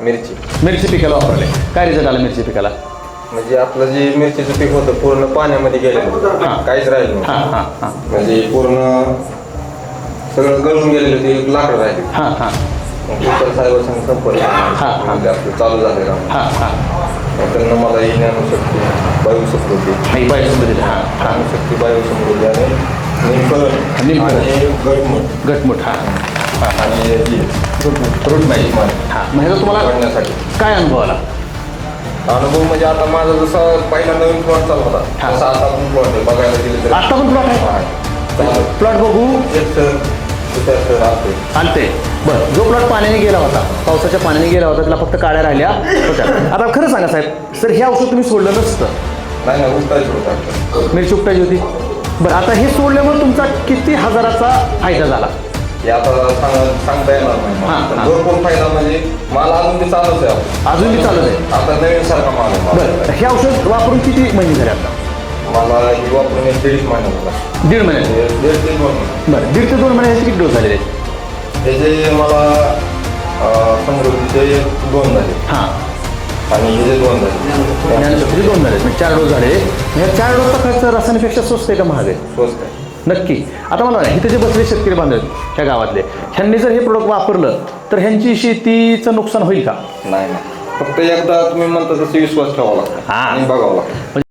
मिरची पिकाला वापरले. काय रिझल्ट आला मिरची पिकाला? म्हणजे आपलं जे मिरचीचं पीक होतं पूर्ण पाण्यामध्ये गेलेलं, काहीच राहिलं नव्हतं. म्हणजे पूर्ण सगळं गळून गेलेलं, ते एक लाकडं राहिले. कुकर साहेबांसंग संपर्क म्हणजे आपलं चालू झालेलं. त्यांना मला ही ज्ञानशक्ती बायोसमृद्धी ज्ञानशक्ती बायोसमृद्धी आणि गटमुट आणि रूट मॅजिक. म्हणजे तुम्हाला काढण्यासाठी काय अनुभव आला? अनुभव म्हणजे आता माझा जसा पहिला नवीन प्लॉट चालू होता तसा आता पण प्लॉट आहे. बघायला गेलं तर आता पण प्लॉट आहे. प्लॉट बघू आणते. बरं, जो प्लॉट पाण्याने गेला होता, पावसाच्या पाण्याने गेला होता, त्याला फक्त काळ्या राहिल्या होत्या. आता खरं सांगा साहेब, सर हे औषध तुम्ही सोडलं नसतं? नाही उपटायचं होतं. मिरची उपटायची होती. बरं, आता हे सोडल्यामुळे तुमचा किती हजाराचा फायदा झाला? हे आता सांगता येणार नाही. भरपूर फायदा म्हणजे मला अजून ते चालूच आहे. अजून बी चालूच आहे. आता नवीन सारखा माल आहे. बरं, हे औषध वापरून किती महिने झाले आता? मला ही वापरून 1.5 महिना झाला. 1.5 महिने? 1.5 ते 2 महिने. बरं, 1.5 ते 2 महिन्याचे किती डोस झालेले? त्याचे मला समृद्धीचे 2 झाले आणि हे 2 झाले. ज्ञानशक्तीचे 2 झाले, म्हणजे 4 डोस झाले. ह्या 4 डोसचा खर्च रासायनिकपेक्षा स्वस्त आहे का महाग आहे? स्वस्त आहे. नक्की. आता मला इथे जे बसले शेतकरी बांधव ह्या गावातले, ह्यांनी जर हे प्रोडक्ट वापरलं तर ह्यांची शेतीचं नुकसान होईल का? नाही, फक्त एकदा तुम्ही म्हणता तसं विश्वास ठेवावा लागतो आणि बघावं लागतं.